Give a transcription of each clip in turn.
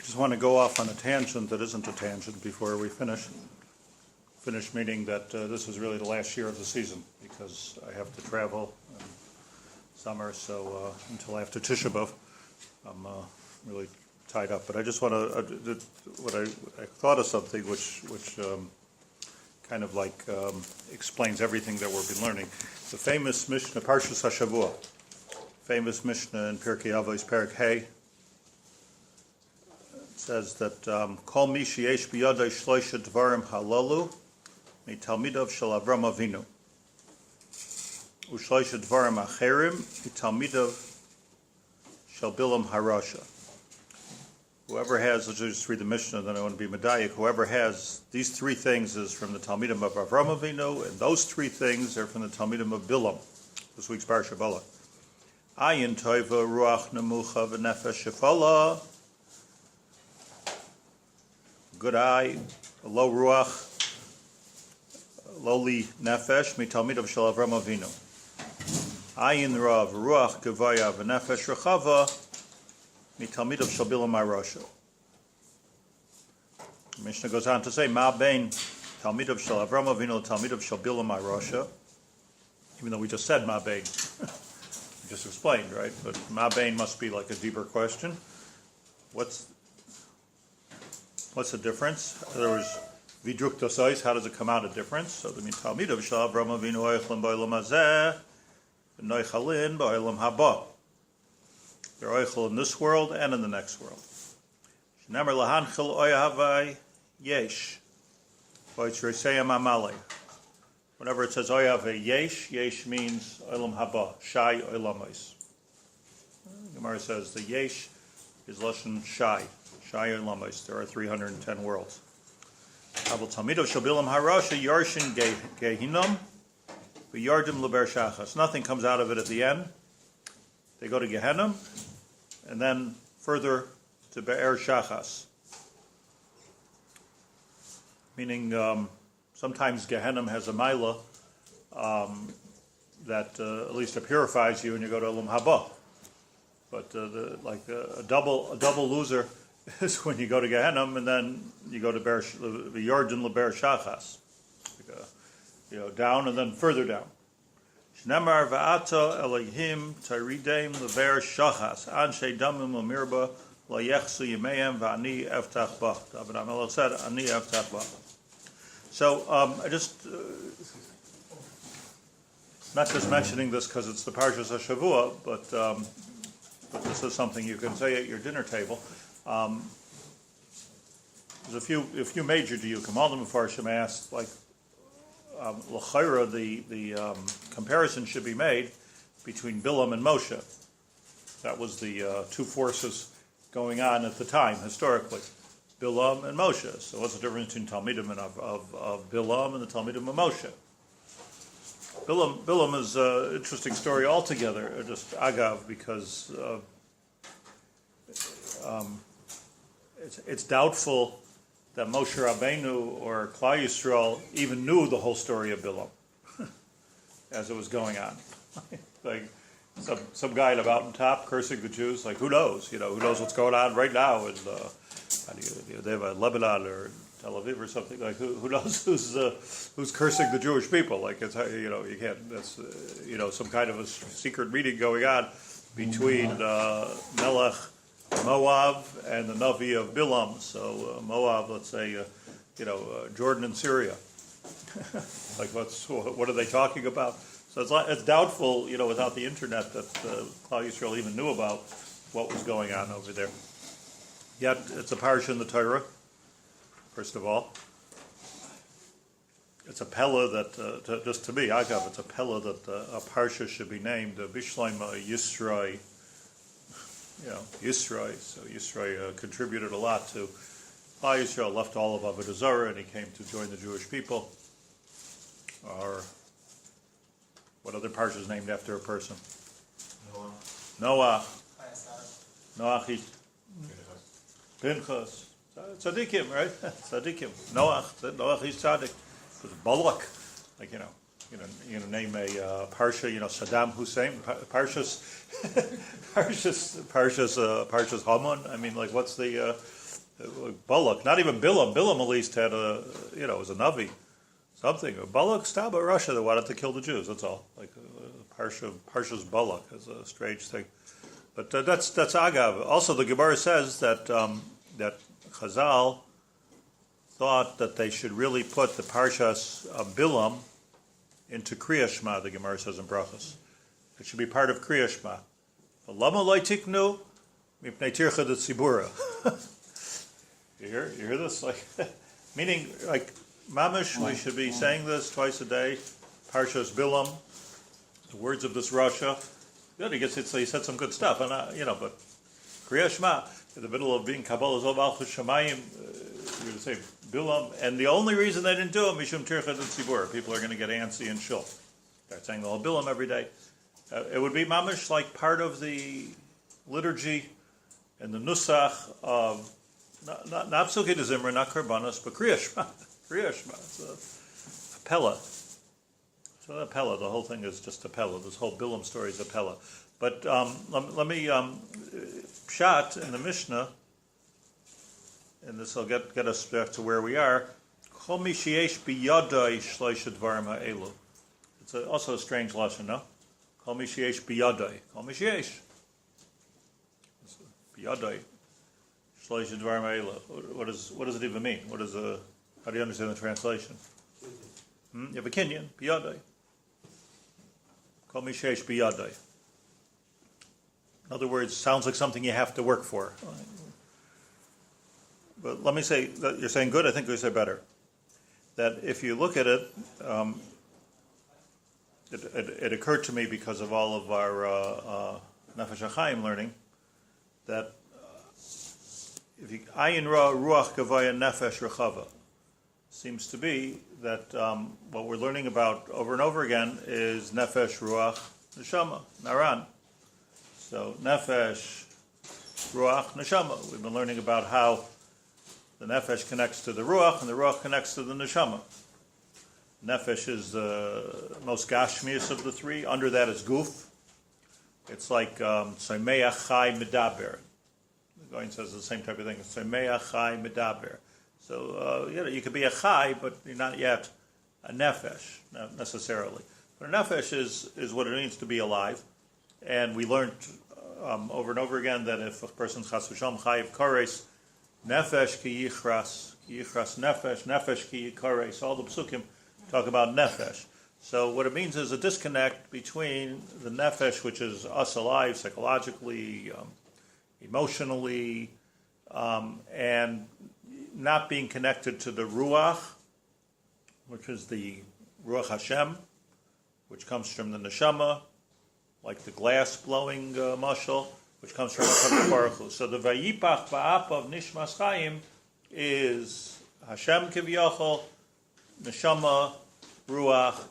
I just want to go off on a tangent that isn't a tangent before we finish, meaning that this is really the last year of the season because I have to travel in summer, so until after Tisha B'Av, I'm really tied up. But I just want to, I thought of something which kind of like explains everything that we've been learning. The famous Mishnah, Parshas HaShavua, famous Mishnah in Pirkei Avos, Perek Hey, says that Kol mi sheyesh biyadai shloisha dvarim halalu mitalmidav shel Avram Avinu ushloisha dvarim acherim mitalmidav shel Bilam Harasha. Whoever has, let's just read the Mishnah, then I want to be medayik. Whoever has these three things is from the Talmidim of Avram Avinu, and those three things are from the Talmidim of Bilam. This week's Parsha Balak. Ayin Tova ruach nemucha v'nefesh shefala. Good eye, low ruach, lowly nefesh, mitalmidav shel Avram Avinu. Ayin rav, ruach gevaya v'nefesh rechava, mitalmidav shel Bilam Harasha. Mishnah goes on to say, ma bein talmidav shel Avram Avinu, talmidav shel Bilam Harasha. Even though we just said ma bein, we just explained, right? But ma bein must be like a deeper question. What's the difference? There was vidruk tosais. How does it come out a difference? So the mitalmidav shel Avram Avinu oichlin ba'olam hazeh, v'noichalin ba'olam haba. They're oichel in this world and in the next world. Shnemer lahanchil oyahavai yesh, v'yitzreiseyam amalei. Whenever it says oyahavai yesh means olam haba, shai olamais. Gemara says the yesh is lashon shai. Shai Olamais. There are 310 worlds. Abel Talmidav shel Bilam Harasha Yarshin Gehinnom v'Yardim Leber Shachas. Nothing comes out of it at the end. They go to Gehenna and then further to Be'er Shachas. Meaning sometimes Gehenna has a maila that at least it purifies you and you go to Olam Haba. But a double loser is when you go to Gehenna and then you go to the Yarden Leber Shachas, down and then further down. Shnemar va'ata Elohim taridem leber shachas anshe damim umirba la yechsu yimeim va'ani eftach ba. David HaMelech said, "Ani eftach ba." So I just not just mentioning this because it's the Parshas HaShavua, but this is something you can say at your dinner table. There's a few major diukim. All the Mefarshim asked, like, l'chayra, the comparison should be made between Bilam and Moshe. That was the two forces going on at the time, historically. Bilam and Moshe. So what's the difference between Talmidim of Bilam and the Talmidim of Moshe? Bilam is an interesting story altogether, just agav, because it's doubtful that Moshe Rabbeinu or Klal Yisrael even knew the whole story of Bilam as it was going on. Like some guy at a mountaintop cursing the Jews. Like who knows? Who knows what's going on right now in Lebanon or Tel Aviv or something. Like who knows who's cursing the Jewish people? Like it's you can't. That's some kind of a secret meeting going on between Melech Moab and the Navi of Bilam. So Moab, let's say, Jordan and Syria. Like what are they talking about? So it's doubtful, without the internet, that Klal Yisrael even knew about what was going on over there. Yet it's a parsha in the Torah. First of all, it's a pella that just to me, Agav, it's a pella that a parsha should be named Bishleima Yisroi. Yisroi. So Yisroi contributed a lot to Klal Yisrael, left all of Avodah Zarah, and he came to join the Jewish people. Or what other parsha is named after a person? Noah. Pinchas. Tzaddikim, right? Tzaddikim. Noach is tzaddik. Balak. Like, name a parsha, Saddam Hussein, Parshas Haman. I mean, like, what's the Balak, not even Bilam. Bilam at least had was a Navi, something. Balak stabbed Russia that wanted to kill the Jews. That's all. Like Parsha's Balak is a strange thing. But that's Agav. Also, the Gemara says that that Chazal thought that they should really put the Parshas Bilam into Kriya Shema, the Gemara says in Brachos. It should be part of Kriya Shema. Lama lo tiknu mipnei tircha d'tzibura. You hear this? Like, meaning, like, mamish, we should be saying this twice a day. Parshas Bilam, the words of this Rasha. Good, he said some good stuff, and but Kriya Shema, in the middle of being Kabbalah Zol Malchus Shamayim, you're going to say Bilam, and the only reason they didn't do it, Mishum Tircha D'Tzibur, people are going to get antsy and shul. Start saying the whole Bilam every day. It would be mamish like part of the liturgy and the nusach of not Psukei de Zimra, not Karbanos, but Kriya Shema. Kriya Shema. It's a Pella. So a Pella. The whole thing is just a Pella. This whole Bilam story is a Pella. But let me pshat in the Mishnah, and this will get us back to where we are. Chol mi sheyesh biyadai shloisha dvarim ha'elu. It's also a strange lesson, no? Chol mi sheyesh biyadai. Chol mi sheyesh. Biyadai shloisha dvarim ha'elu. What does it even mean? How do you understand the translation? You have a Kenyan, biyadai. Chol mi sheyesh biyadai. In other words, sounds like something you have to work for. But let me say that you're saying good. I think we say better. That if you look at it, it occurred to me because of all of our Nefesh Hachaim learning that if you Ayin Ruach Gavaya Nefesh Rechava seems to be that what we're learning about over and over again is Nefesh Ruach Neshama Naran. So Nefesh Ruach Neshama. We've been learning about how the Nefesh connects to the Ruach, and the Ruach connects to the Neshama. Nefesh is the most gashmius of the three. Under that is Guf. It's like Semeach Chai Medaber. The Goin says the same type of thing. Semeach Chai Medaber. So you could be a Chai, but you're not yet a Nefesh, not necessarily. But a Nefesh is what it means to be alive. And we learned over and over again that if a person's Chas v'Shalom Chayiv Kores, Nefesh ki yichras nefesh ki yikares. All the psukim talk about nefesh. So what it means is a disconnect between the nefesh, which is us alive psychologically, emotionally, and not being connected to the ruach, which is the ruach Hashem, which comes from the neshama, like the glass blowing mashal, which comes from HaKadosh Baruch Hu. So the Vayipach Ba'ap of Nishmas Chaim is Hashem Kiviyachol, Neshama, Ruach,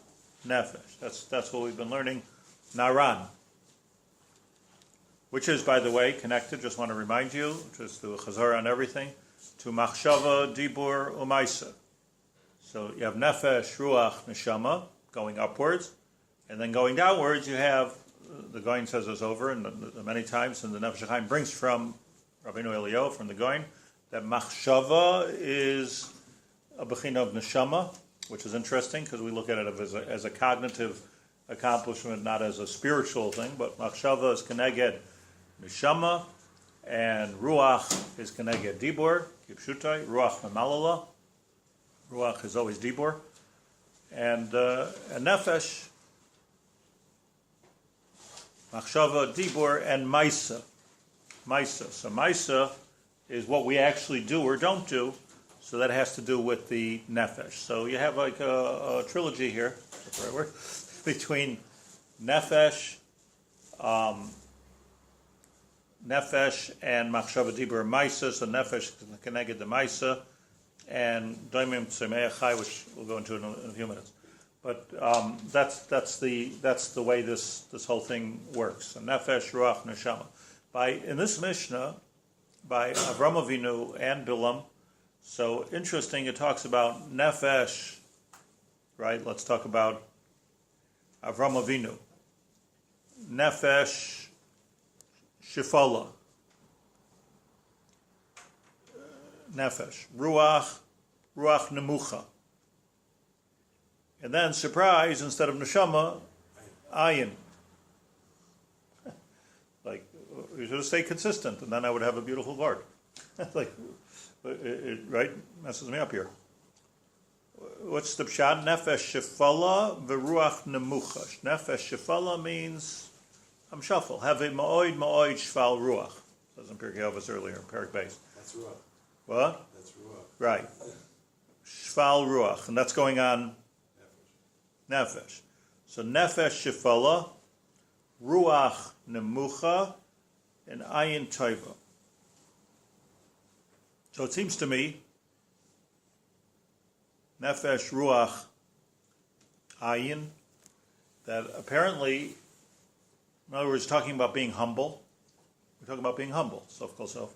Nefesh. That's what we've been learning. Naran, which is, by the way, connected, just want to remind you, just to Chazar on everything, to Machshava, Dibur, Umaisa. So you have Nefesh, Ruach, Neshama, going upwards, and then going downwards you have, the Goin says this over and many times, and the Nefesh Hachaim brings from Rabbeinu Eliyahu, from the Goin, that Machshava is a Bechina of Neshama, which is interesting because we look at it as a cognitive accomplishment, not as a spiritual thing, but Machshava is Keneged Neshama, and Ruach is Keneged Dibur, Kipshutai, Ruach Memalala. Ruach is always Dibur. And Nefesh, Machshava, Dibur, and Maisa. So Maisa is what we actually do or don't do, so that has to do with the Nefesh. So you have like a trilogy here, that's the right word, between Nefesh, Nefesh and Machshava, Dibur, and Maisa. So Nefesh connected the Maisa, and Daimim Tzemeach Chai, which we'll go into in a few minutes. But that's the way this whole thing works. So Nefesh, Ruach, Neshama. In this Mishnah, by Avram Avinu and Bilam, so interesting. It talks about Nefesh, right? Let's talk about Avram Avinu. Nefesh Shifala. nefesh. Ruach nemucha. And then, surprise, instead of neshama, ayin. Like, you should have stayed consistent, and then I would have a beautiful word. Like, it right? Messes me up here. What's the pshat? Nefesh shefala v'ruach nemucha. Nefesh shefala means I'm shuffle. Have a ma'oid shval ruach. Says in Pirkei Avos earlier, Perek Beis. That's ruach. What? That's ruach. Right. Shval ruach, and that's going on. Nefesh. So nefesh shefala, ruach nemucha, and ayin tova. So it seems to me, nefesh, ruach, ayin, that apparently, in other words, talking about being humble. We're talking about being humble, sof kol sof.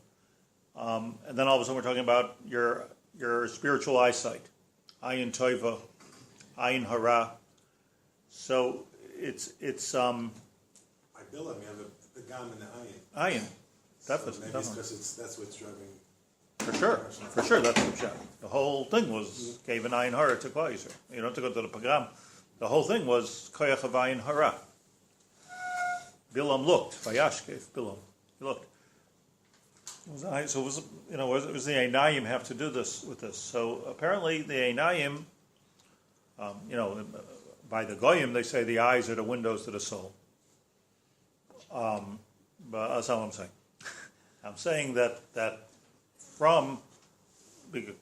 And then all of a sudden we're talking about your spiritual eyesight, ayin tova, ayin hara. So it's I bill him. You have the gam and the ayin. ayin. Definitely. So maybe it's because that's what's driving. For sure, that's the pshat. The whole thing was gave an ayin hara to Klal Yisrael. You don't have to go to the program. The whole thing was koyach of ayin hara. Bilam looked. Vayashkev Bilam. He looked. So it was the Einayim have to do this with this. So apparently the Einayim, by the Goyim they say the eyes are the windows to the soul. But that's not what I'm saying. I'm saying that from,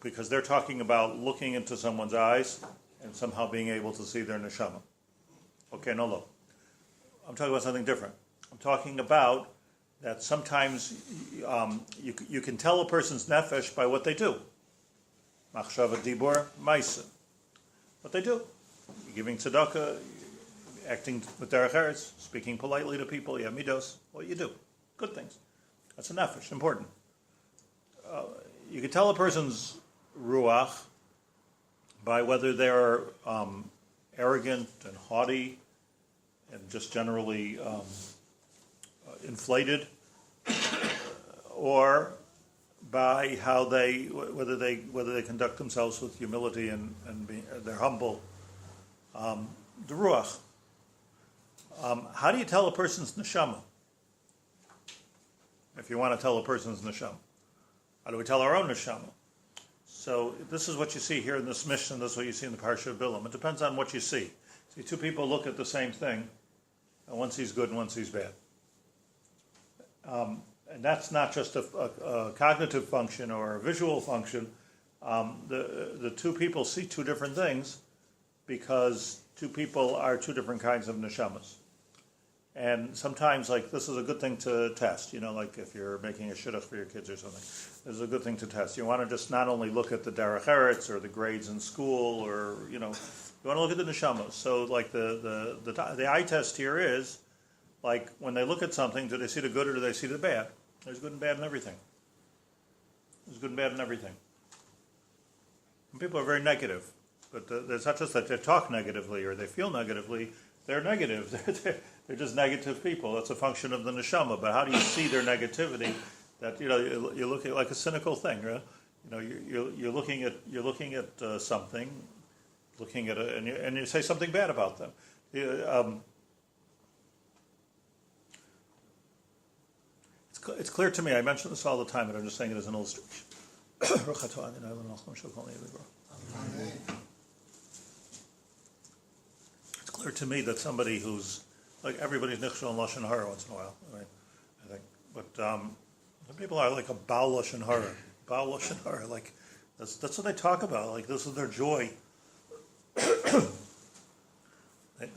because they're talking about looking into someone's eyes and somehow being able to see their neshama. Okay, no, look. I'm talking about something different. I'm talking about that sometimes you can tell a person's nefesh by what they do. Machshava dibur ma'aseh. What they do. You're giving tzedakah, acting with derech eretz, speaking politely to people, you have midos, what you do. Good things. That's a nefesh, important. You can tell a person's ruach by whether they're arrogant and haughty and just generally inflated, or by how whether they conduct themselves with humility and they're humble. The ruach. How do you tell a person's neshama? If you want to tell a person's neshama, how do we tell our own neshama? So this is what you see here in this mission. This is what you see in the Parsha of Bilam. It depends on what you see. See, two people look at the same thing, and one sees good and one sees bad. And that's not just a cognitive function or a visual function. The two people see two different things because two people are two different kinds of neshamas. And sometimes, like, this is a good thing to test, like if you're making a shidduch for your kids or something. This is a good thing to test. You want to just not only look at the derech eretz or the grades in school or, you want to look at the neshamas. So, like, the eye test here is, like, when they look at something, do they see the good or do they see the bad? There's good and bad in everything. There's good and bad in everything. And people are very negative. But it's not just that they talk negatively or they feel negatively. They're negative. They're just negative people. That's a function of the neshama. But how do you see their negativity? That you're looking at like a cynical thing. Right? You're looking at something, looking at it, and you say something bad about them. It's clear to me. I mention this all the time, but I'm just saying it as an illustration. It's clear to me that somebody who's like everybody's nichshel and lashon hara once in a while, right? I think, but some people are like a baal lashon hara, like that's what they talk about. Like this is their joy. They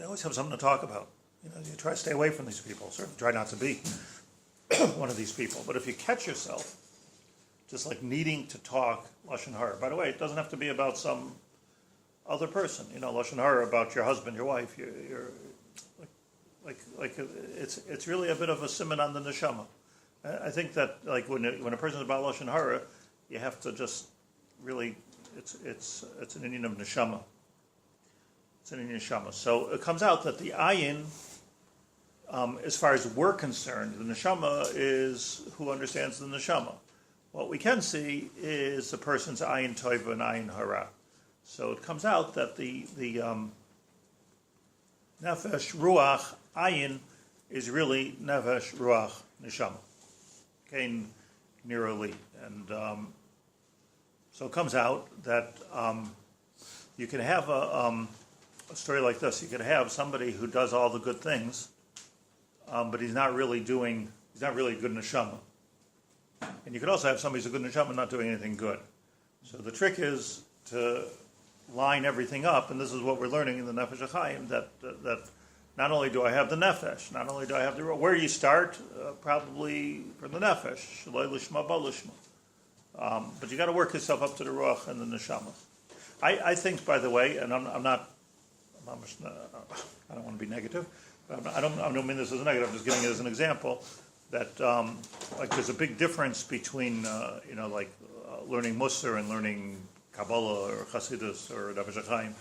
always have something to talk about. You try to stay away from these people. Certainly, try not to be one of these people. But if you catch yourself just like needing to talk lashon hara, by the way, it doesn't have to be about some other person. Lashon hara about your husband, your wife. You're like it's really a bit of a siman on the neshama. I think that like when a person is about lashon hara, you have to just really it's an Indian of neshama. It's an Indian neshama. So it comes out that the ayin, as far as we're concerned, the neshama is who understands the neshama. What we can see is a person's Ayin Tova and Ayin Hara. So it comes out that the Nefesh Ruach Ayin is really Nefesh Ruach Neshama. Kain Nirali. And so it comes out that you can have a story like this. You could have somebody who does all the good things, but he's not really a good neshama. And you could also have somebody who's a good neshama not doing anything good. So the trick is to line everything up, and this is what we're learning in the Nefesh Hachaim, that not only do I have the nefesh, not only do I have the ruach. Where you start, probably from the nefesh, shaloi lishma ba lishma. But you got to work yourself up to the ruach and the neshama. I think, by the way, and I don't want to be negative. I don't mean this as a negative. I'm just giving it as an example that like there's a big difference between learning Musar and learning Kabbalah or Chassidus or Nefesh Hachaim,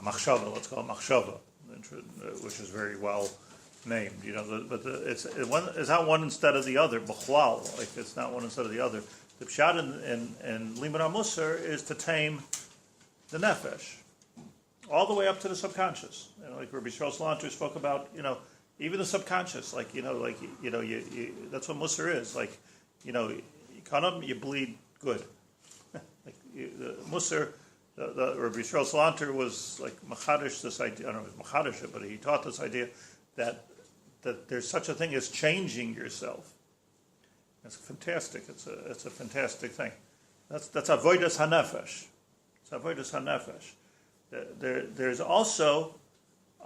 machshava. Let's call it machshava, which is very well named. But it's not one instead of the other. B'chlal, like it's not one instead of the other. The pshat in Limud HaMusar is to tame the nefesh, all the way up to the subconscious. Like Rabbi Berel Wein spoke about, even the subconscious. That's what Musar is. You cut them, you bleed good. The Musar, the Rabbi Berel Wein was like machadish this idea. I don't know if it was machadish it, but he taught this idea that there's such a thing as changing yourself. It's fantastic. It's a fantastic thing. That's avodas hanefesh. It's avodas hanefesh. There's also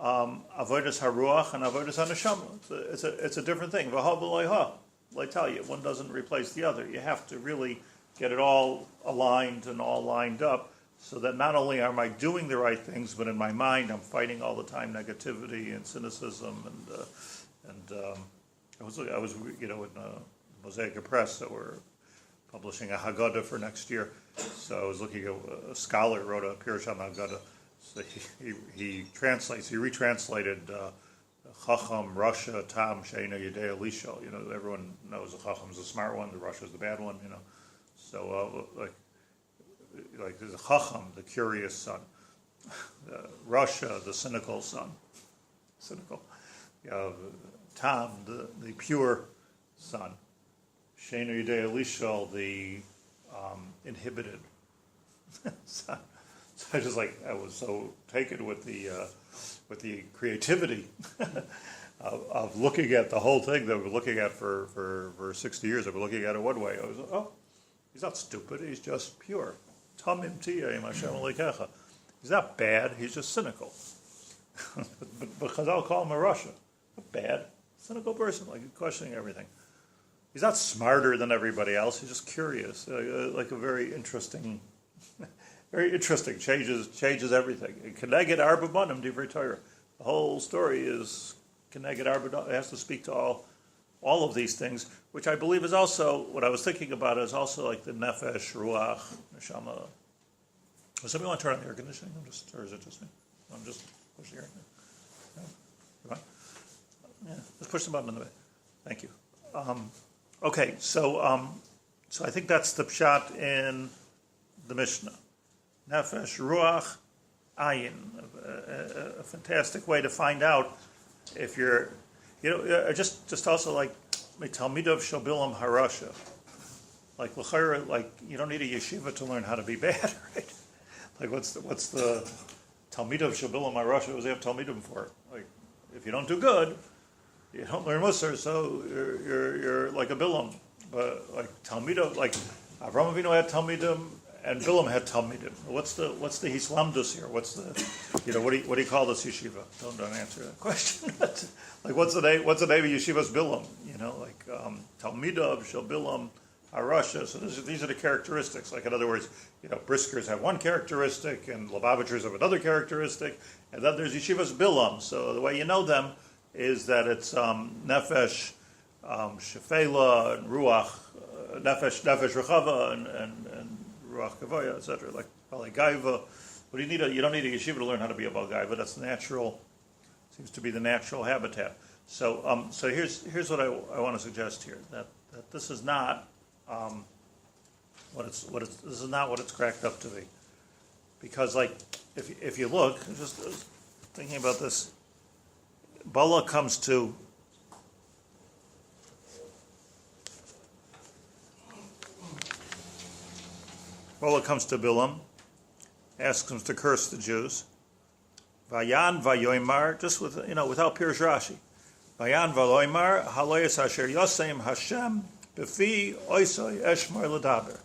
avodas haruach and avodas haneshama. It's a different thing. V'ha v'loiha. I tell you, one doesn't replace the other. You have to really get it all aligned and all lined up, so that not only am I doing the right things, but in my mind I'm fighting all the time negativity and cynicism and I was in Mosaic Press that we're publishing a Haggadah for next year. So I was looking at a scholar wrote a Pirush on Haggadah. So he retranslated Chacham, Rasha, Tam, Sheina, Yedei, Elisha. Everyone knows the Chacham's the smart one, the Rasha's the bad one. So like there's a Chacham, the curious son, Rasha, the cynical son, Tam, the pure son, Sheina, Yedei, Elisha, the inhibited son. So I was so taken with the creativity of looking at the whole thing that we're looking at for 60 years. I've been looking at it one way. I was he's not stupid. He's just pure. Tamim tiyeh Hashem Elokecha. He's not bad. He's just cynical. but Chazal call him a Rasha. A bad, cynical person, questioning everything. He's not smarter than everybody else. He's just curious, like a very interesting. Very interesting. Changes everything. Keneged arba banim divrei Torah. The whole story is keneged arba. It has to speak to all of these things, which I believe is also what I was thinking about. Is also like the nefesh, ruach, neshama. Does somebody want to turn on the air conditioning? Or is it just me? I'm just pushing the air. No? Yeah. Let's push the button in the way. Thank you. Okay. So I think that's the pshat in the Mishnah. Nefesh, Ruach, Ayin. A fantastic way to find out if you're, just also like Talmidav Shabilam Harasha. Like l'chayra, you don't need a yeshiva to learn how to be bad, right? Like what's the Talmidav Shabilam Harasha? What do they have Talmidim for? Like if you don't do good, you don't learn Musar, so you're like a Bilam. But like Talmidav, like Avraham Avinu had Talmidim. And Bilam had Talmidim. What's the Hislamdus here? What's the what do you call this yeshiva? Don't answer that question. Like what's the name of yeshiva's Bilam? Talmidav Shel Bilam Harasha. So these are the characteristics. Like in other words, briskers have one characteristic and Lubavitchers have another characteristic, and then there's yeshiva's Bilam. So the way you know them is that it's nefesh, shefela, and ruach, nefesh rechava, and Ruach Kavaya, etc. Like Balagaiva. But you don't need a yeshiva to learn how to be a Balagaiva. That's natural. Seems to be the natural habitat. So here's what I want to suggest here. That this is not This is not what it's cracked up to be. Because, like, if you look, just thinking about this, Balak comes to Bilam, asks him to curse the Jews. Vayan vayoymar, just without Pirush Rashi. Vayan vayoymar haloyes asher yosem Hashem befi oisoi eshmar l'daber.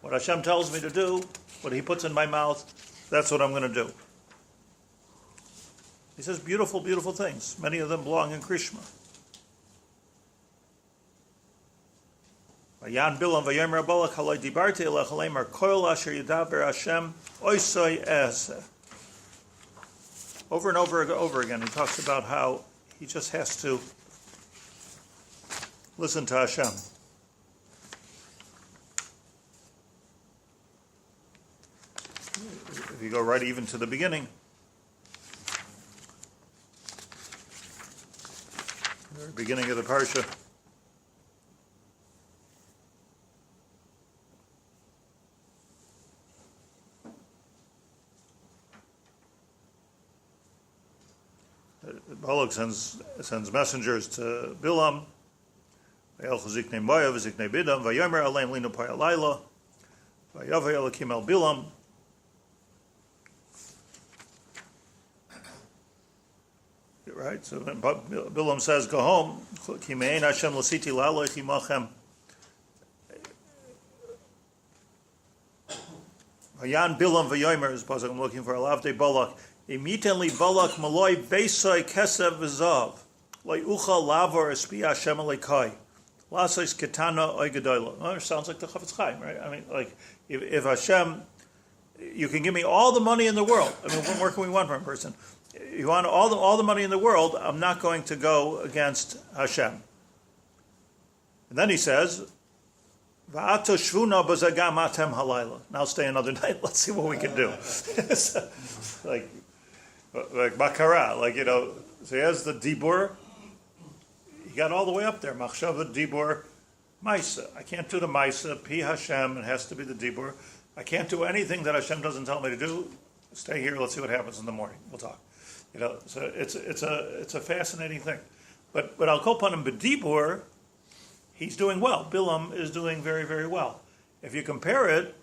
What Hashem tells me to do, what He puts in my mouth, that's what I'm going to do. He says beautiful, beautiful things. Many of them belong in Krishma. Vayan bilam vayomer balak haloi dibarti elech halemar koil asher yidaber Hashem oisoi eseh. Over and over again, he talks about how he just has to listen to Hashem. If you go right even to the beginning, the beginning of the parsha, Balak sends messengers to Bilam. Bilam. Right, so Bilam says, "Go home." Vayan Bilam v'yomer is the I'm looking for. Alavdei Balak. Immediately Balak maloi beisai kesev v'zav lo'ucha lavor espi Hashem alekai lasois ketana oigadoila. Oh, sounds like the Chafetz Chaim, right? I mean, like if Hashem, you can give me all the money in the world. I mean, what more can we want from a person? You want all the money in the world, I'm not going to go against Hashem. And then he says, Va'ato shvuna b'zagam atem halayla. Now stay another night. Let's see what we can do. So, like Makara, so he has the Dibur. He got all the way up there. Machshava Dibur Maisa. I can't do the Maisa. Pi Hashem. It has to be the Dibur. I can't do anything that Hashem doesn't tell me to do. Stay here. Let's see what happens in the morning. We'll talk. So it's a fascinating thing. But I'll call upon him B'Dibur. He's doing well. Bilam is doing very, very well. If you compare it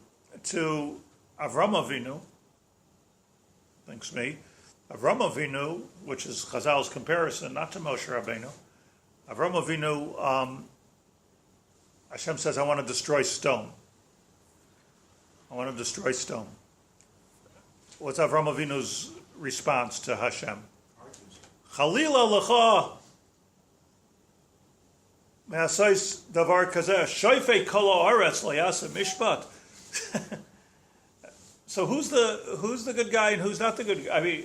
to Avram Avinu, thanks me, Avram Avinu, which is Chazal's comparison, not to Moshe Rabbeinu. Avram Avinu, Hashem says, I want to destroy stone. I want to destroy stone. What's Avram Avinu's response to Hashem? Chalila lecha me'asais davar kazeh shoifei kol haaretz lo yaseh mishpat. So who's the good guy and who's not the good guy? I mean,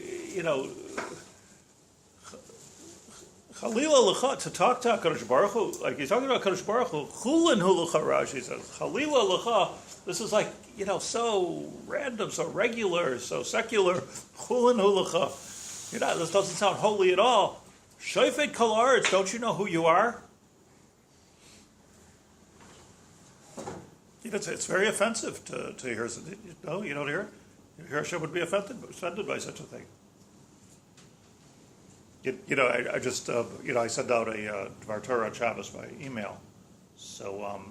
Chalila lecha, to talk to HaKadosh Baruch Hu, like he's talking about HaKadosh Baruch Hu, chulin hu lecha, Rashi says. Chalila lecha, this is like, so random, so regular, so secular. Chulin hu lecha. This doesn't sound holy at all. Shoifet kol haaretz, don't you know who you are? It's very offensive to hear. No, you don't hear it? You hear Hashem would be offended by such a thing. I just, I sent out a Dvar Torah on Shabbos by email. So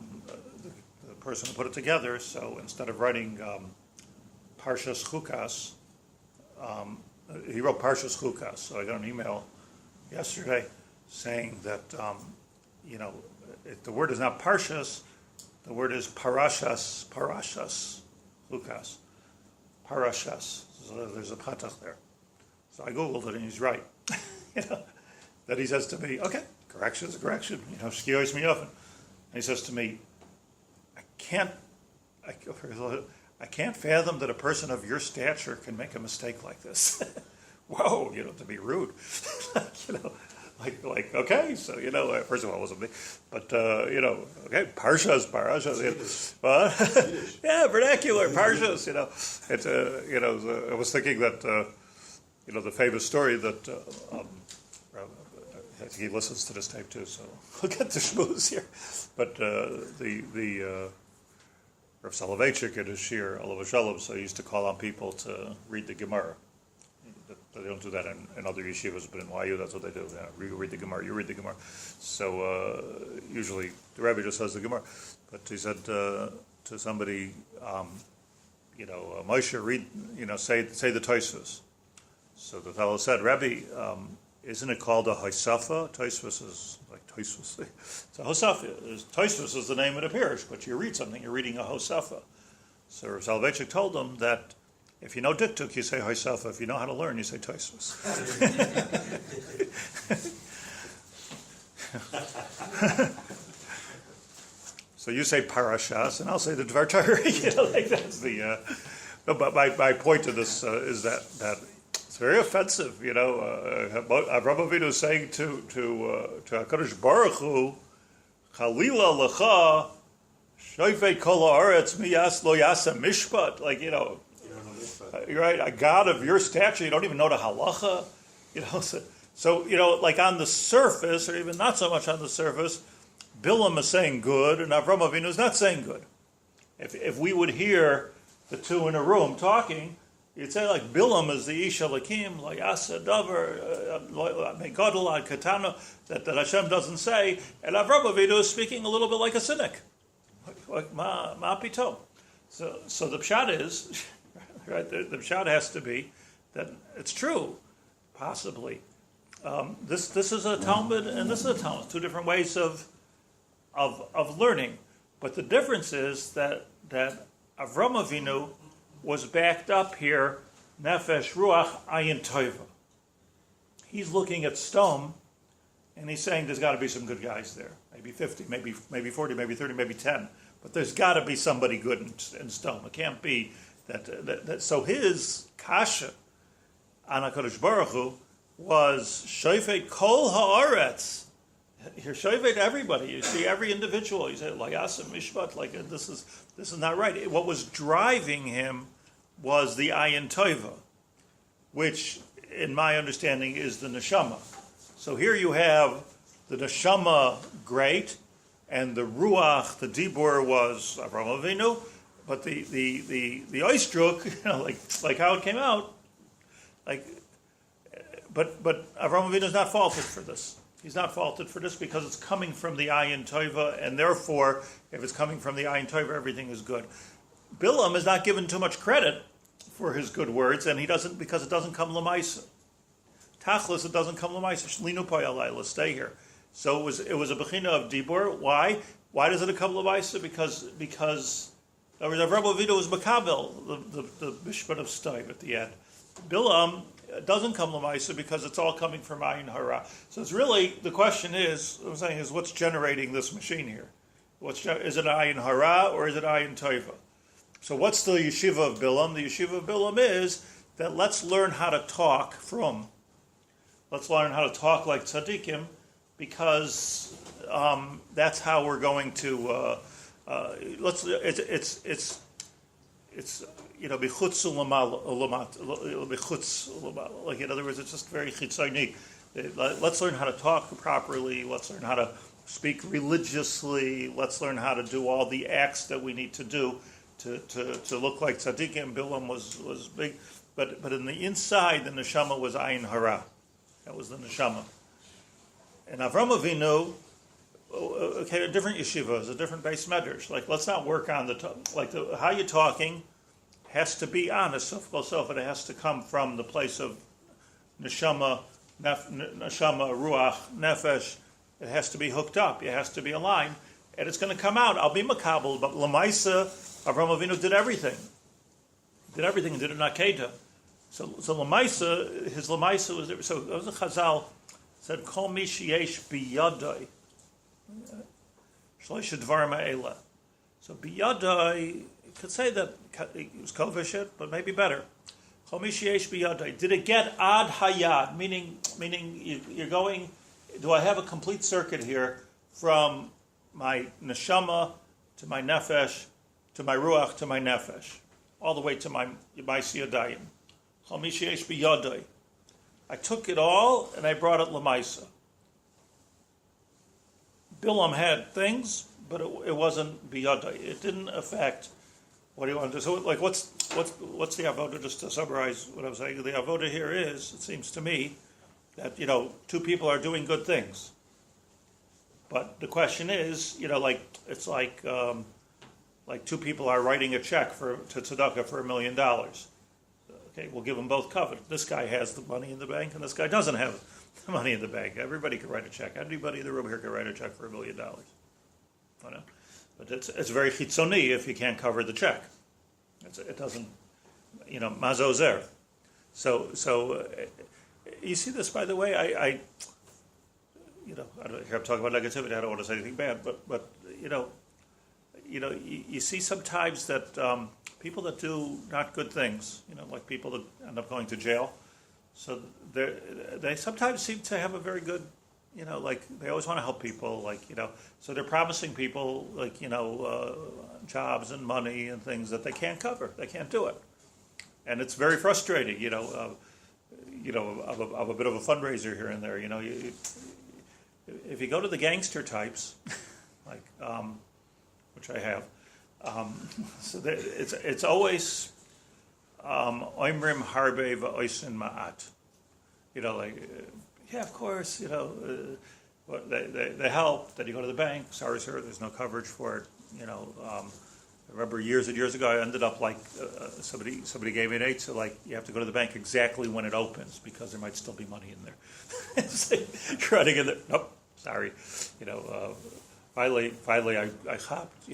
the person who put it together, so instead of writing Parshas Chukas, he wrote Parshas Chukas. So I got an email yesterday saying that, the word is not Parshas, the word is Parashas, Chukas, Parashas. So there's a patach there. So I Googled it and he's right. That he says to me, okay, correction is a correction. Shkiyos me often. And he says to me, I can't fathom that a person of your stature can make a mistake like this. Whoa, to be rude. Okay, so, first of all, it wasn't me, but, okay, Parshas, yeah, vernacular, Parshas, it's, I was thinking that, the famous story that, I think he listens to this tape too, so we'll get to schmooze here, but Rav Soloveitchik at his Shaar, Olav Shalom, so he used to call on people to read the Gemara. They don't do that in other yeshivas, but in YU that's what they do. You read the Gemara, you read the Gemara. So usually the Rebbe just says the Gemara. But he said to somebody, Moshe, read, say the Tosfos. So the fellow said, Rebbe, isn't it called a Hosafa? Tosfos is like Tosfos. So Hosafa, Tosfos is the name of the parish, but you read something, you're reading a Hosafa. So Rav Soloveitchik told him that if you know Diktuk, you say Hosafa. If you know how to learn, you say Tosfos. So you say Parashas, and I'll say the Dvar Torah. That's the. No, but my point to this is that it's very offensive. Avraham Avinu is saying to Hakadosh Baruch Hu, Chalila lecha, shoifei kol haaretz miyas lo yasa mishpat. You're right. A God of your stature, you don't even know the halacha. So like on the surface, or even not so much on the surface, Bilam is saying good, and Avraham Avinu is not saying good. If we would hear the two in a room talking, you'd say like Bilam is the Ish Alakim, la yasa davar, megadol ad katana, that Hashem doesn't say, and Avraham Avinu is speaking a little bit like a cynic, like ma pito. So the pshat is, right? The pshat has to be that it's true, possibly. This is a Talmud and this is a Talmud, two different ways of learning, but the difference is that Avraham Avinu was backed up here, Nefesh Ruach Ayin Tova. He's looking at stone, and he's saying there's got to be some good guys there. Maybe 50, maybe 40, maybe 30, maybe 10. But there's got to be somebody good in stone. It can't be that. So his kasha on HaKadosh Baruch Hu was Shoifet Kol Haaretz. You're Shoifet everybody. You see every individual. You say Layasa Mishpat. This is not right. What was driving him was the Ayin Tova, which, in my understanding, is the neshama. So here you have the neshama great, and the ruach, the dibur was Avraham Avinu, but the oistruk, like how it came out, but Avraham Avinu is not faulted for this. He's not faulted for this because it's coming from the Ayin Tova, and therefore, if it's coming from the Ayin Tova, everything is good. Bilam is not given too much credit for his good words, and he doesn't, because it doesn't come lemaisa. Tachlis, it doesn't come lemaisa. Shlinu payalai, let's stay here. So it was a bechina of dibur. Why? Why does it come lemaisa? Because Avraham Avinu was makabel, the mishpat of Steve at the end. Bilam doesn't come lemaisa because it's all coming from ayin hara. So it's really, the question is, what I'm saying is, what's generating this machine here? Is it ayin hara or is it ayin tova? So what's the yeshiva of Bilam? The yeshiva of Bilam is that let's learn how to talk let's learn how to talk like tzaddikim, because that's how we're going to. It's bichutz ulamala. Like, in other words, it's just very chitzoni. Let's learn how to talk properly. Let's learn how to speak religiously. Let's learn how to do all the acts that we need to do to look like tzaddikim. Bilam was big, but in the inside, the neshama was ayin hara. That was the neshama. And Avraham Avinu, a different yeshivas, a different base medrash. Like, let's not work on how you're talking has to be honest. It has to come from the place of neshama, ruach, nefesh. It has to be hooked up. It has to be aligned, and it's going to come out. I'll be makabel, but lamaisa, Avraham Avinu did everything. Did it in Akeda. So lamaisa, his lamaisa was there. So it was a Chazal said, "Kol mi sheyesh biyadai." Shloisha dvarim ha'ela. So biyadai, you could say that it was koveshet, but maybe better. Kol mi sheyesh biyadai. Did it get ad hayad? Meaning you're going. Do I have a complete circuit here from my neshama to my nefesh to my ruach to my nefesh, all the way to my siyadayim? Kol mi sheyesh biyadai. I took it all and I brought it lemaisa. Bilam had things, but it wasn't biyadai. It didn't affect what do you want to do? So, like, what's the avoda? Just to summarize what I'm saying, the avoda here is, it seems to me, that two people are doing good things, but the question is, it's like two people are writing a check to tzedakah for $1 million. Okay, we'll give them both covered. This guy has the money in the bank, and this guy doesn't have the money in the bank. Everybody can write a check. Anybody in the room here can write a check for $1 million. But it's very chitzoni if you can't cover the check. It doesn't, mazozer. So you see this, by the way. I don't hear I'm talking about negativity. I don't want to say anything bad, but you see sometimes that people that do not good things, like people that end up going to jail. So they sometimes seem to have a very good. They always want to help people, so they're promising people, jobs and money and things that they can't cover. They can't do it. And it's very frustrating, of a bit of a fundraiser here and there. If you go to the gangster types, which I have, so it's always oimrim harbe va'oisin ma'at. Yeah, of course, they help. Then you go to the bank. Sorry, sir, there's no coverage for it. I remember years and years ago, I ended up somebody gave me an aid, so you have to go to the bank exactly when it opens because there might still be money in there. You're running in there. Nope, sorry. Finally, I hopped.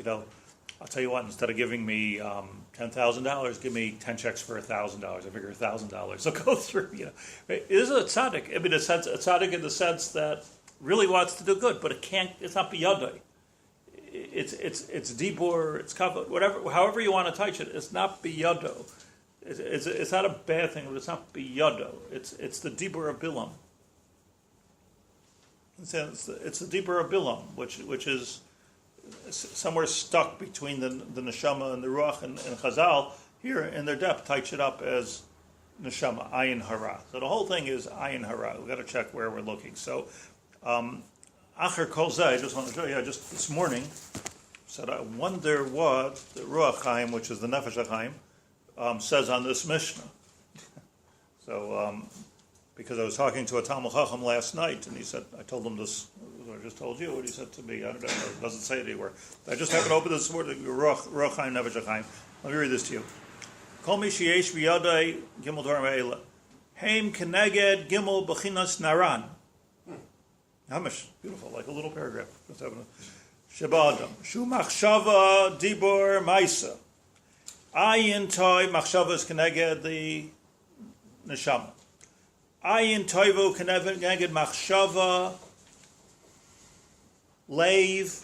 I'll tell you what. Instead of giving me $10,000, give me 10 checks for $1,000. I figure $1,000. So go through. It is a tzaddik. I mean, a tzaddik in the sense that really wants to do good, but it can't. It's not biyadai. It's dibur. It's kavod. Whatever. However you want to touch it, it's not biyado. It's not a bad thing, but it's not biyado. It's the dibur of bilam. It's the dibur of bilam, which is somewhere stuck between the neshama and the ruach, and Chazal here in their depth touch it up as neshama, ayin hara. So the whole thing is ayin hara. We've got to check where we're looking. So acher kol zeh, I just want to show you, just this morning said I wonder what the Ruach Chaim, which is the Nefesh Hachaim, says on this Mishnah. So because I was talking to a Talmud Chacham last night, and he said, I told him this, what I just told you, what he said to me, I don't know, it doesn't say it anywhere. I just happened to open this morning, Ruach Chaim, Nefesh Hachaim. Let me read this to you. Kol mi sheyesh b'yadai gimel dvarim ha'ela. Heim keneged gimel b'chinas naran. Hamish, beautiful, like a little paragraph. Sheba Adam. Shu machshava dibur maisa. Ayin toy, machshava is keneged the neshama. Ayin toivu keneged machshava, leiv,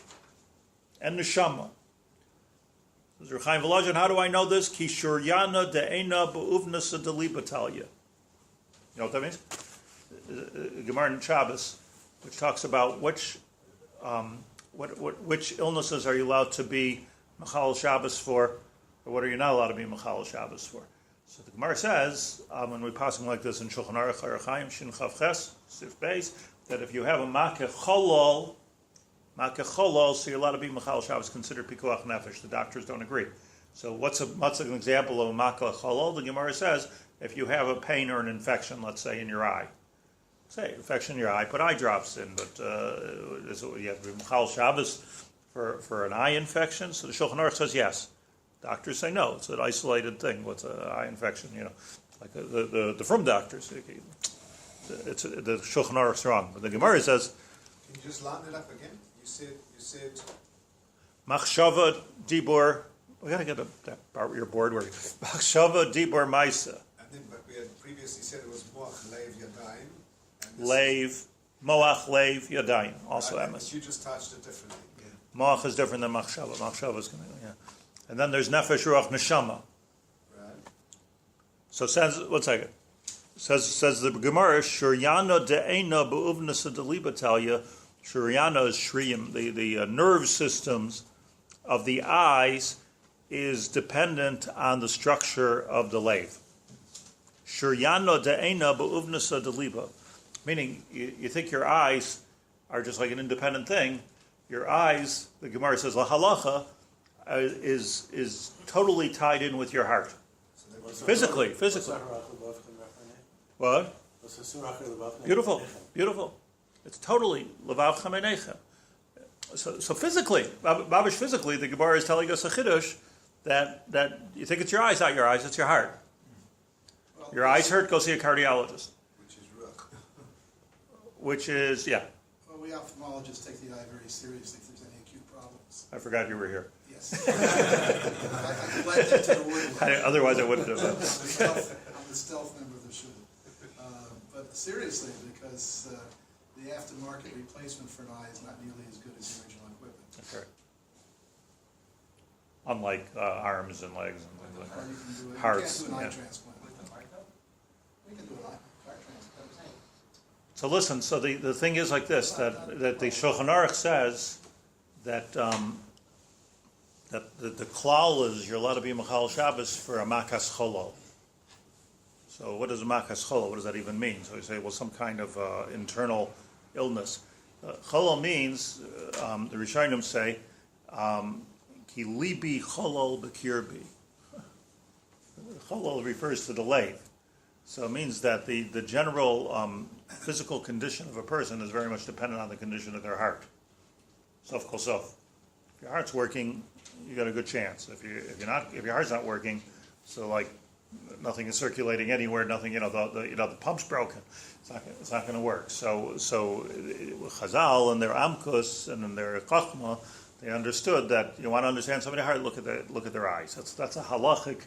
and neshama. Says Reb Chaim Volozhin, how do I know this? Ki shuryana de'ena b'uvnasa delibatalya. You know what that means? Gemara in Shabbos, which talks about which illnesses are you allowed to be Machal Shabbos for, or what are you not allowed to be Machal Shabbos for. So the Gemara says, when we pass them like this in Shulchan Aruch Chaim Shin Chav Ches Sif Beis, that if you have a Makeh Cholol, so you're allowed to be Machal Shabbos considered Pikuach Nefesh. The doctors don't agree. So what's an example of a Makeh Cholol? The Gemara says, if you have a pain or an infection, let's say in your eye, infection in your eye, put eye drops in, but you have to be Machal Shabbos for an eye infection. So the Shulchan Aruch says yes. Doctors say no. It's an isolated thing. What's an eye infection? Like the from doctors. It's the Shulchan Aruch's wrong, but the Gemara says. Can you just line it up again? You said. Machshava dibur. We gotta get your board working. Machshava dibur maisa. But we had previously said it was moach leiv yadayim. Leiv, moach leiv yadayim. Also emes. You just touched it differently. Yeah. Moach is different than machshava. Machshava is going to And then there's nefesh ruach neshama. Right. So says one second. Says the Gemara, Shuryana de'ena be'uvnasa delibatalya. Shuryana is shriyim. The nerve systems of the eyes is dependent on the structure of the leiv. Shuryana de'ena be'uvnasa deliba. Meaning, you think your eyes are just like an independent thing. Your eyes, the Gemara says, la halacha, is totally tied in with your heart. Physically. What? Beautiful. It's totally levav chaminechem. So physically, babish physically, the Gemara is telling us a chiddush that you think it's your eyes, not your eyes, it's your heart. Your eyes hurt, go see a cardiologist. Which is rough. Which is, yeah. Well, we ophthalmologists take the eye very seriously if there's any acute problems. I forgot you were here. Yes. I blend into the word. Otherwise I wouldn't have. I'm the stealth member of the shul. But seriously, because the aftermarket replacement for an eye is not nearly as good as the original equipment. That's right. Unlike arms and legs and things like Or that. you can do Hearts, You can't do an eye yeah. transplant. We can do an eye transplant. So listen, so the thing is like this, that the Shulchan Aruch says that that the klal is you're allowed to be Machal Shabbos for a makas cholo. So what is a makas cholo? What does that even mean? So you say, well, some kind of internal illness. Cholo means, the Rishonim say, ki libi cholol b'kirbi. Cholol refers to the lave. So it means that the general physical condition of a person is very much dependent on the condition of their heart. Sof kol sof. If your heart's working, you got a good chance. If your heart's not working, so like nothing is circulating anywhere, nothing, the pump's broken. It's not going to work. So Chazal and their Amkus and in their Chachma, they understood that you want to understand somebody's heart, look at their eyes. That's a halachic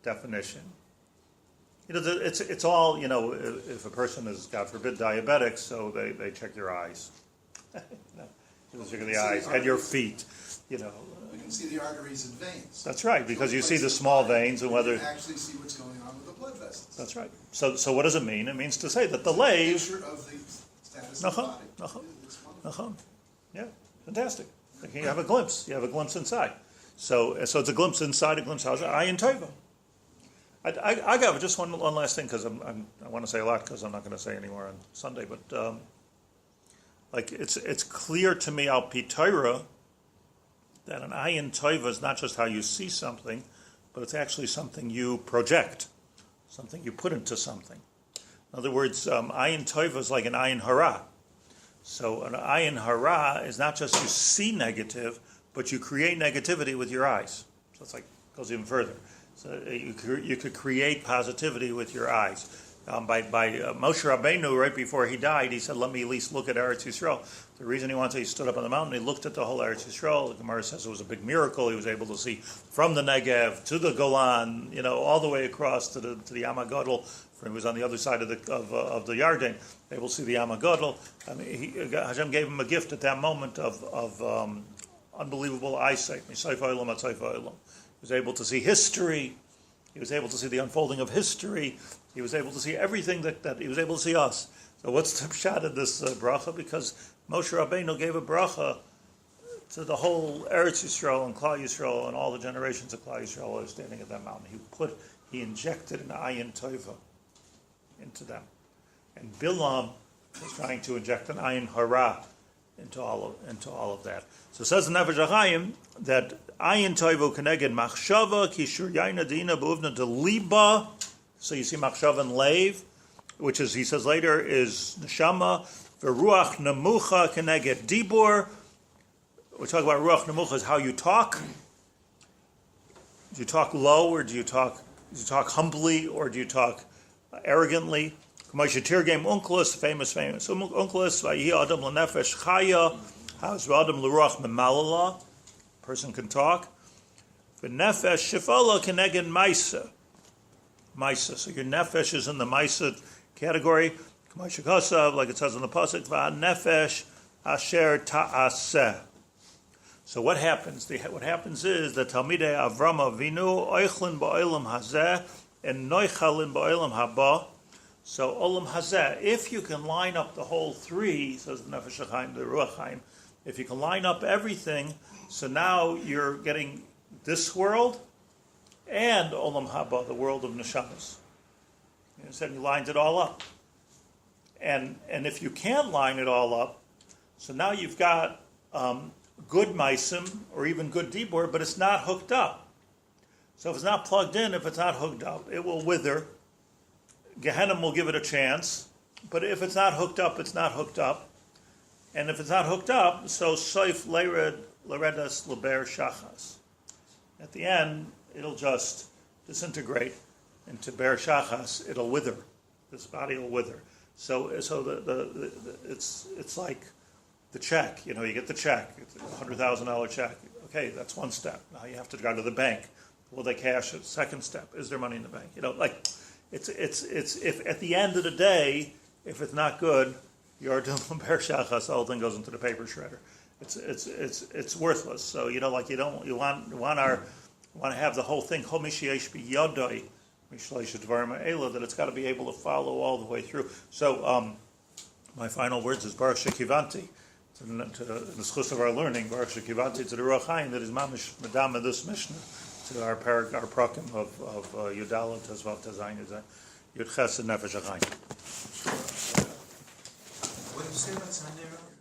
definition. It's all, if a person is, God forbid, diabetic, so they check your eyes. They check the eyes and your feet. We can see the arteries and veins. That's right, because you see the small veins and whether. You can actually see what's going on with the blood vessels. That's right. So what does it mean? It means to say that the lave. Picture of the status of the body. It's wonderful. Yeah, fantastic. You have a glimpse. You have a glimpse inside. So it's a glimpse inside, a glimpse outside. Ayin Tova. I got just one last thing because I want to say a lot because I'm not going to say anymore on Sunday. But it's clear to me al pi Torah that an Ayin Tova is not just how you see something, but it's actually something you project, something you put into something. In other words, Ayin Tova is like an Ayin Hara. So an Ayin Hara is not just you see negative, but you create negativity with your eyes. So it's goes even further. So you could create positivity with your eyes. By Moshe Rabbeinu, right before he died, he said, let me at least look at Eretz Yisrael. The reason he stood up on the mountain, he looked at the whole Eretz Yisrael. The Gemara says it was a big miracle. He was able to see from the Negev to the Golan, all the way across to the Yam HaGadol. He was on the other side of the Yarden, able to see the Yam HaGadol. Hashem gave him a gift at that moment of unbelievable eyesight. He was able to see history. He was able to see the unfolding of history. He was able to see everything that he was able to see us. So what's the pshat of this bracha? Because Moshe Rabbeinu gave a bracha to the whole Eretz Yisrael and Klal Yisrael and all the generations of Klal Yisrael that are standing at that mountain. He injected an Ayin Tova into them. And Bilam was trying to inject an Ayin Hara into all of that. So it says in Nefesh Hachaim that Ayin Tova keneged machshava kishur yaina dina b'uvna de liba. So you see machshava and lave, which is, he says later, is neshama. V'ruach nemucha keneged dibur. We talk about ruach nemucha is how you talk. Do you talk low or do you talk humbly or do you talk arrogantly? Game Unclus, famous Unclus, Vayi Adam L'Nefesh Chaya, how's Adam L'Ruach Memalala, person can talk. V'Nefesh Shifala Keneged Maisa. So your Nefesh is in the Maisa category. Like it says in the Pasuk, V'Nefesh Asher Ta'aseh. So what happens? What happens is that Talmidei Avram Avinu Oichlin Ba'olam Hazeh and Noichalin Ba'olam Haba. So Olam Hazeh, if you can line up the whole three, says the Nefesh Hachaim, the Ruach Chaim, if you can line up everything, so now you're getting this world and Olam Haba, the world of Neshamas. You understand? You lined it all up. And if you can't line it all up, so now you've got good meisim or even good dibur, but it's not hooked up. So if it's not plugged in, if it's not hooked up, it will wither. Gehenna will give it a chance, but if it's not hooked up, it's not hooked up. And if it's not hooked up, so soif leredas leber shachas. At the end, it'll just disintegrate into ber shachas. It'll wither. This body will wither. So it's like the check. You get the check. It's a $100,000 check. Okay, that's one step. Now you have to go to the bank. Will they cash it? Second step. Is there money in the bank? It's if at the end of the day, if it's not good, you're doing ber shachas. The whole thing goes into the paper shredder. It's worthless. So you want to have the whole thing that it's got to be able to follow all the way through. So my final words is Baruch Shekivanti to the schus of our learning. Baruch Shekivanti to the Reb Chaim that is mamish madam of this Mishnah to our prakim of Yudala Tezvav Tezayin Yud Ches and Nefesh Hachaim. What did you say about Sunday, Robert?